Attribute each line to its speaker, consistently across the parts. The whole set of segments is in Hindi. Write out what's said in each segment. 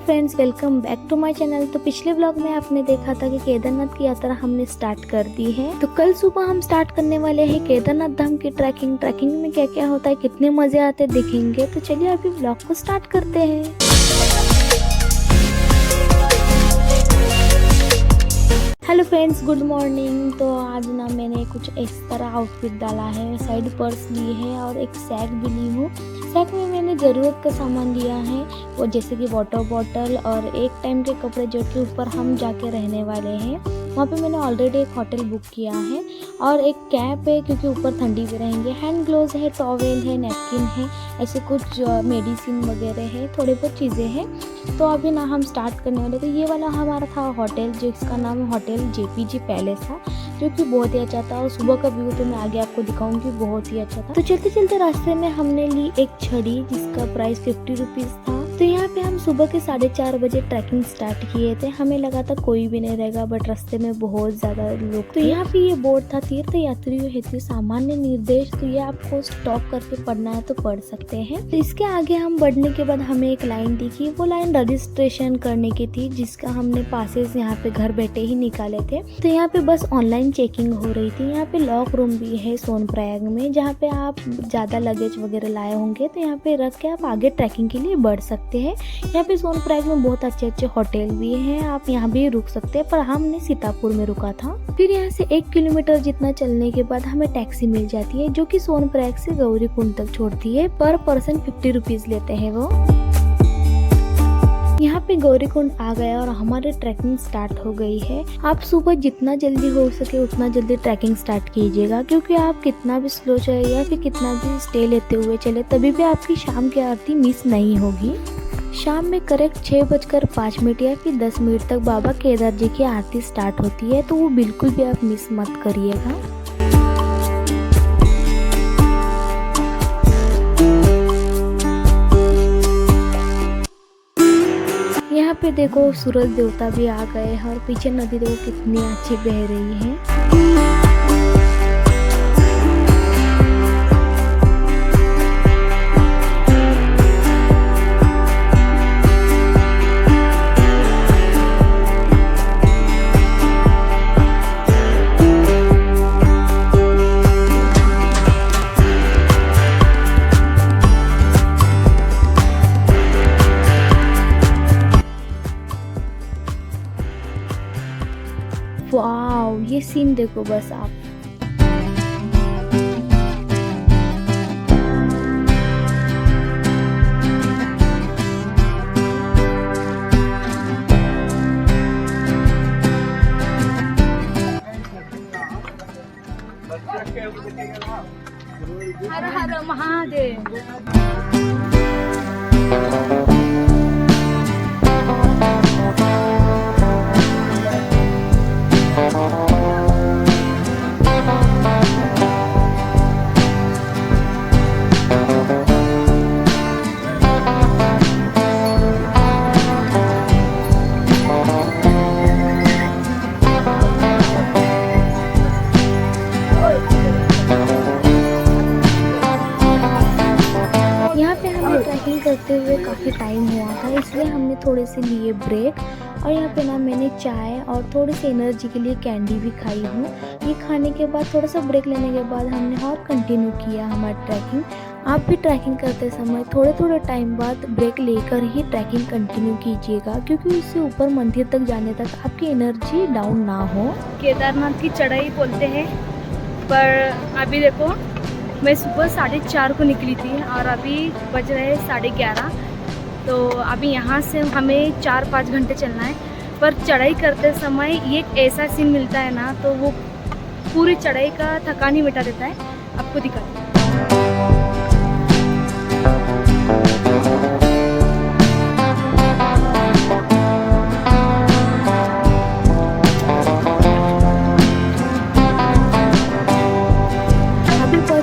Speaker 1: Friends, welcome back to my channel. तो पिछले ब्लॉग में आपने देखा था कि केदारनाथ की यात्रा हमने स्टार्ट कर दी है। तो कल सुबह हम स्टार्ट करने वाले हैं केदारनाथ धाम की ट्रैकिंग में क्या क्या होता है, कितने मजे आते हैं देखेंगे। तो चलिए अभी ब्लॉग को स्टार्ट करते हैं। Hello friends, good morning. तो आज ना मैंने कुछ इस तरह आउटफिट डाला है, साइड पर्स ली है और एक सैक भी ली हूँ। सैक में मैंने ज़रूरत का सामान लिया है, वो जैसे कि वाटर बॉटल और एक टाइम के कपड़े जो कि ऊपर हम जाके रहने वाले हैं। वहाँ पे मैंने ऑलरेडी एक होटल बुक किया है और एक कैप है क्योंकि ऊपर ठंडी भी रहेंगे। हैंड ग्लोव्स है, टॉवेल है, नैपकिन है, ऐसे कुछ मेडिसिन वगैरह है, थोड़े बहुत चीज़ें हैं। तो अभी ना हम स्टार्ट करने वाले। तो ये वाला हमारा था होटल, जिसका नाम होटल JPG पैलेस था, जो कि बहुत ही अच्छा था। और सुबह का व्यू तो मैं आगे आपको दिखाऊंगी, बहुत ही अच्छा था। तो चलते चलते रास्ते में हमने ली एक छड़ी जिसका प्राइस 50 रुपीज़ था। तो यहाँ पे हम सुबह के 4:30 बजे ट्रैकिंग स्टार्ट किए थे। हमें लगा था कोई भी नहीं रहेगा, बट रास्ते में बहुत ज़्यादा लोग। तो यहाँ पे ये बोर्ड था, तीर्थ यात्रियों हेतु सामान्य निर्देश। तो ये आपको स्टॉप करके पढ़ना है तो पढ़ सकते हैं। तो इसके आगे हम बढ़ने के बाद हमें एक लाइन दिखी, वो लाइन रजिस्ट्रेशन करने की थी, जिसका हमने पासेस यहाँ पे घर बैठे ही निकाले थे। तो यहाँ पे बस ऑनलाइन चेकिंग हो रही थी। यहाँ पे लॉक रूम भी है सोनप्रयाग में, जहाँ पे आप ज़्यादा लगेज वगैरह लाए होंगे तो यहाँ पे रख के आप आगे ट्रैकिंग के लिए बढ़ सकते हैं। यहाँ पे सोनप्रयाग में बहुत अच्छे अच्छे होटल भी हैं, आप यहाँ भी रुक सकते हैं, पर हमने सीतापुर में रुका था। फिर यहाँ से 1 किलोमीटर जितना चलने के बाद हमें टैक्सी मिल जाती है, जो कि सोनप्रयाग से गौरीकुंड तक छोड़ती है। पर पर्सन 50 रुपीज़ लेते हैं वो। यहाँ पे गौरीकुंड आ गया और हमारी ट्रैकिंग स्टार्ट हो गई है। आप सुबह जितना जल्दी हो सके उतना जल्दी ट्रैकिंग स्टार्ट कीजिएगा, क्योंकि आप कितना भी स्लो चले या फिर कितना भी स्टे लेते हुए चले, तभी भी आपकी शाम की आरती मिस नहीं होगी। शाम में करेक्ट 6:05 या फिर 10 मिनट तक बाबा केदार जी की आरती स्टार्ट होती है, तो वो बिल्कुल भी आप मिस मत करिएगा। यहाँ पे देखो सूरज देवता भी आ गए हैं और पीछे नदी देखो कितनी अच्छी बह रही है। वाओ, ये सीन देखो बस आप। हर हर महादेव। ट्रैकिंग करते हुए काफ़ी टाइम हुआ था, इसलिए हमने थोड़े से लिए ब्रेक। और यहाँ पे ना मैंने चाय और थोड़ी सी एनर्जी के लिए कैंडी भी खाई हूँ। ये खाने के बाद थोड़ा सा ब्रेक लेने के बाद हमने और कंटिन्यू किया हमारी ट्रैकिंग। आप भी ट्रैकिंग करते समय थोड़े थोड़े टाइम बाद ब्रेक लेकर ही ट्रैकिंग कंटिन्यू कीजिएगा, क्योंकि उससे ऊपर मंदिर तक जाने तक आपकी एनर्जी डाउन ना हो।
Speaker 2: केदारनाथ की चढ़ाई बोलते हैं, पर अभी देखो मैं सुबह 4:30 को निकली थी और अभी बज रहे 11:30। तो अभी यहाँ से हमें 4-5 घंटे चलना है। पर चढ़ाई करते समय ये एक ऐसा सीन मिलता है ना, तो वो पूरी चढ़ाई का थकान ही मिटा देता है। आपको दिखाते हैं।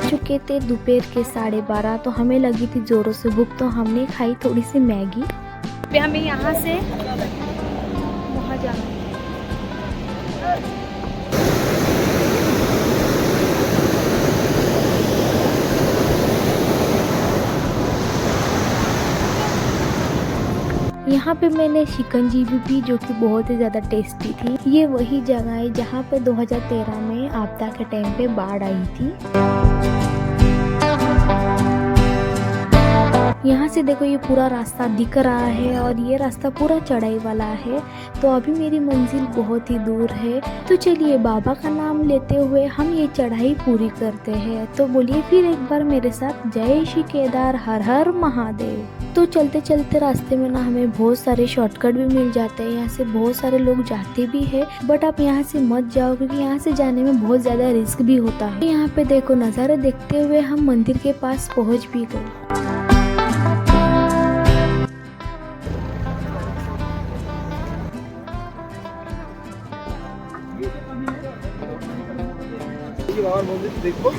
Speaker 1: चुके थे दोपहर के 12:30। तो हमें लगी थी जोरों से भूख, तो हमने खाई थोड़ी सी मैगी।
Speaker 2: फिर हमें यहाँ से वहाँ जाना है।
Speaker 1: यहाँ पे मैंने शिकंजीवी भी जो कि बहुत ही ज़्यादा टेस्टी थी। ये वही जगह है जहाँ पे 2013 में आपदा के टाइम पे बाढ़ आई थी। यहाँ से देखो ये पूरा रास्ता दिख रहा है और ये रास्ता पूरा चढ़ाई वाला है। तो अभी मेरी मंजिल बहुत ही दूर है। तो चलिए बाबा का नाम लेते हुए हम ये चढ़ाई पूरी करते हैं। तो बोलिए फिर एक बार मेरे साथ, जय श्री केदार हर हर महादेव। तो चलते चलते रास्ते में ना हमें बहुत सारे शॉर्टकट भी मिल जाते हैं। यहाँ से बहुत सारे लोग जाते भी है, बट आप यहाँ से मत जाओ क्योंकि यहाँ से जाने में बहुत ज़्यादा रिस्क भी होता है। यहाँ पे देखो नज़ारे देखते हुए हम मंदिर के पास पहुँच भी गए।
Speaker 3: देखो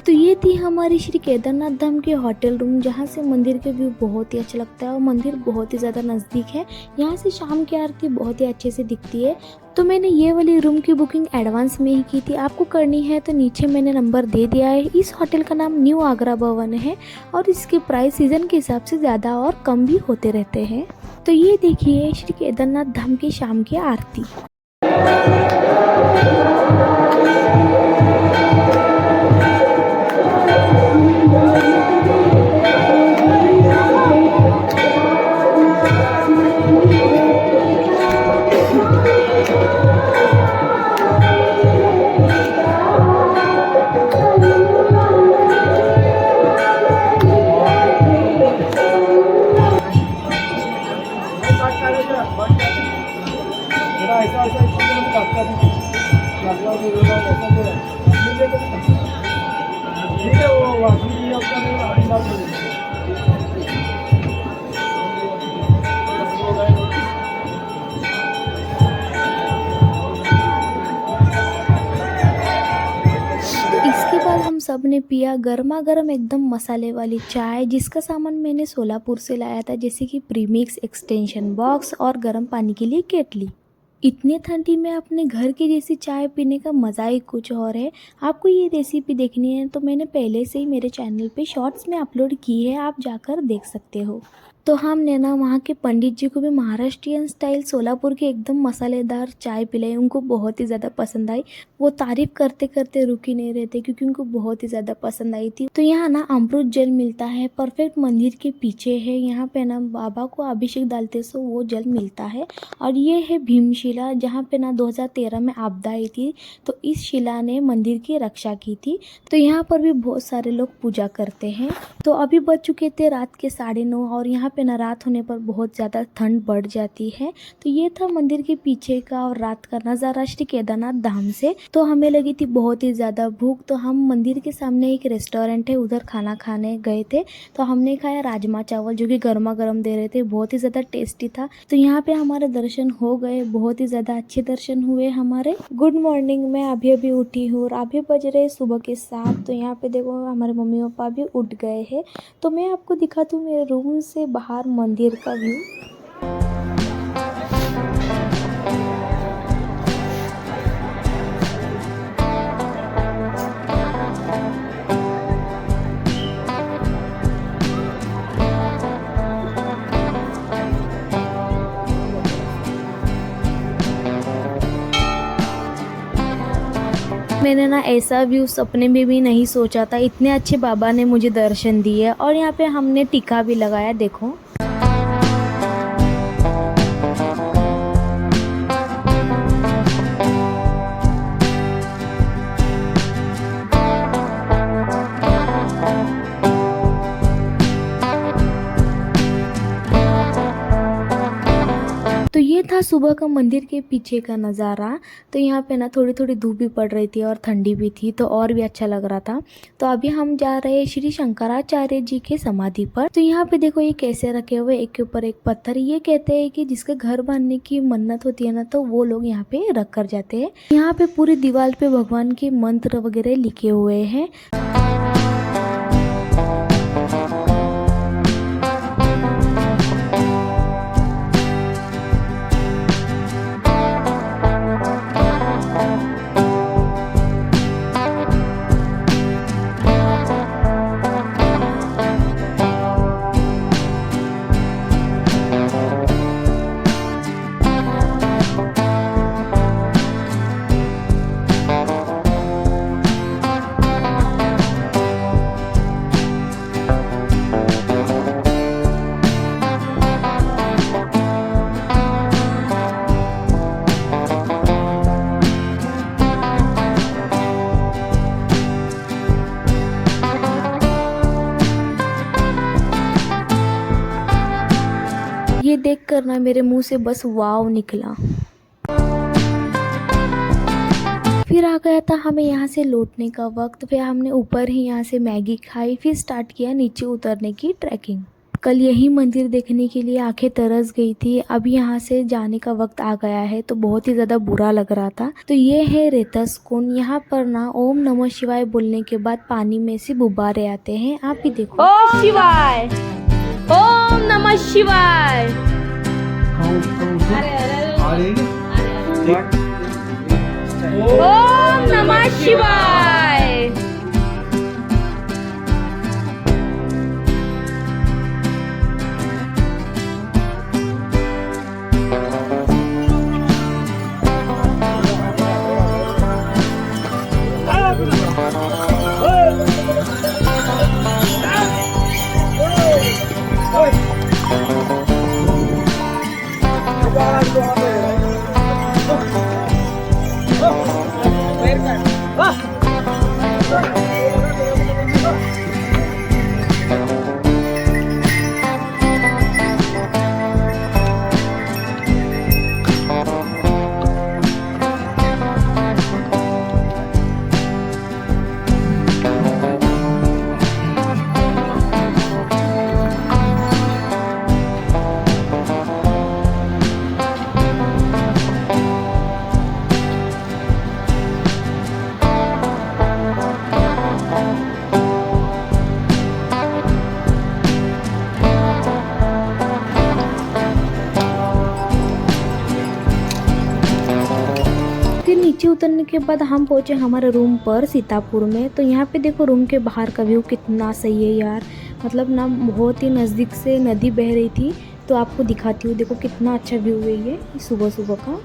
Speaker 1: तो ये थी हमारी श्री केदारनाथ धाम के होटल रूम, जहाँ से मंदिर के व्यू बहुत ही अच्छा लगता है और मंदिर बहुत ही ज़्यादा नज़दीक है। यहाँ से शाम की आरती बहुत ही अच्छे से दिखती है। तो मैंने ये वाली रूम की बुकिंग एडवांस में ही की थी। आपको करनी है तो नीचे मैंने नंबर दे दिया है। इस होटल का नाम न्यू आगरा भवन है और इसके प्राइस सीज़न के हिसाब से ज़्यादा और कम भी होते रहते हैं। तो ये देखिए श्री केदारनाथ धाम की शाम की आरती। हम सब ने पिया गर्मा गर्म एकदम मसाले वाली चाय, जिसका सामान मैंने सोलापुर से लाया था, जैसे कि प्रीमिक्स, एक्सटेंशन बॉक्स और गर्म पानी के लिए केटली। इतने ठंडी में अपने घर की जैसी चाय पीने का मज़ा ही कुछ और है। आपको ये रेसिपी देखनी है तो मैंने पहले से ही मेरे चैनल पे शॉर्ट्स में अपलोड की है, आप जाकर देख सकते हो। तो हमने ना वहाँ के पंडित जी को भी महाराष्ट्रियन स्टाइल सोलापुर की एकदम मसालेदार चाय पिलाई। उनको बहुत ही ज़्यादा पसंद आई। वो तारीफ़ करते करते रुक ही नहीं रहते क्योंकि उनको बहुत ही ज़्यादा पसंद आई थी। तो यहाँ ना अमृत जल मिलता है, परफेक्ट मंदिर के पीछे है। यहाँ पे ना बाबा को अभिषेक डालते सो वो जल मिलता है। और ये है भीमशिला, जहाँ पे ना 2013 में आपदा आई थी, तो इस शिला ने मंदिर की रक्षा की थी। तो यहाँ पर भी बहुत सारे लोग पूजा करते हैं। तो अभी बज चुके थे रात के 9:30 और यहाँ पे ना रात होने पर बहुत ज़्यादा ठंड बढ़ जाती है। तो ये था मंदिर के पीछे का और रात का नज़ारा श्री केदारनाथ धाम से। तो हमें लगी थी बहुत ही ज़्यादा भूख, तो हम मंदिर के सामने एक रेस्टोरेंट है, उधर खाना खाने गए थे। तो हमने खाया राजमा चावल, जो कि गर्मा गर्म दे रहे थे, बहुत ही ज़्यादा टेस्टी था। तो यहाँ पे हमारे दर्शन हो गए, बहुत ही ज़्यादा अच्छे दर्शन हुए हमारे। गुड मॉर्निंग, मैं अभी उठी हूँ और अभी बज रहे सुबह के 7। तो यहाँ पे देखो हमारे मम्मी पापा भी उठ गए हैं। तो मैं आपको दिखाती हूँ मेरे रूम से बाहर मंदिर का व्यू। मैंने ना ऐसा व्यू सपने में भी नहीं सोचा था। इतने अच्छे बाबा ने मुझे दर्शन दिए और यहाँ पे हमने टीका भी लगाया, देखो। तो ये था सुबह का मंदिर के पीछे का नज़ारा। तो यहाँ पे ना थोड़ी थोड़ी धूप भी पड़ रही थी और ठंडी भी थी, तो और भी अच्छा लग रहा था। तो अभी हम जा रहे हैं श्री शंकराचार्य जी के समाधि पर। तो यहाँ पे देखो ये कैसे रखे हुए, एक के ऊपर एक पत्थर। ये कहते हैं कि जिसके घर बनने की मन्नत होती है ना, तो वो लोग यहाँ पे रख कर जाते हैं। यहाँ पे पूरी दीवार पे भगवान के मंत्र वगैरह लिखे हुए हैं। ये देखकर ना मेरे मुंह से बस वाव निकला। फिर आ गया था हमें यहाँ से लौटने का वक्त। फिर हमने ऊपर ही यहाँ से मैगी खाई, फिर स्टार्ट किया नीचे उतरने की ट्रैकिंग। कल यही मंदिर देखने के लिए आंखें तरस गई थी। अब यहाँ से जाने का वक्त आ गया है, तो बहुत ही ज़्यादा बुरा लग रहा था। तो ये है रेतस कुंड। यहाँ पर ना ओम नमः शिवाय बोलने के बाद पानी में से गुब्बारे आते हैं। आप भी देखो।
Speaker 2: ओम शिवाय, ओम नमः शिवाय। ओम नमः शिवाय।
Speaker 1: नीचे उतरने के बाद हम पहुंचे हमारे रूम पर सीतापुर में। तो यहाँ पे देखो रूम के बाहर का व्यू कितना सही है यार। मतलब ना बहुत ही नज़दीक से नदी बह रही थी। तो आपको दिखाती हूँ, देखो कितना अच्छा व्यू है ये सुबह सुबह का।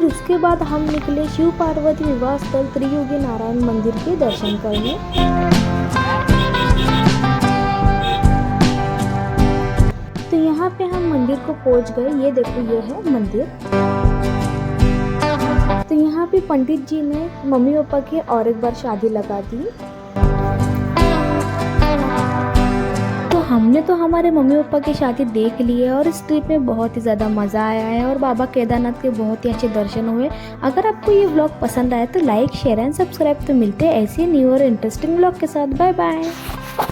Speaker 1: उसके बाद हम निकले शिव पार्वती विवाह स्थल त्रियुगी नारायण मंदिर के दर्शन करने। तो यहाँ पे हम मंदिर को पहुँच गए। ये देखो ये है मंदिर। तो यहाँ पे पंडित जी ने मम्मी पापा की और एक बार शादी लगा दी। हमने तो हमारे मम्मी पापा की शादी देख ली है और इस ट्रिप में बहुत ही ज़्यादा मज़ा आया है और बाबा केदारनाथ के बहुत ही अच्छे दर्शन हुए। अगर आपको ये व्लॉग पसंद आया तो लाइक शेयर एंड सब्सक्राइब। तो मिलते हैं ऐसे न्यू और इंटरेस्टिंग व्लॉग के साथ। Bye bye.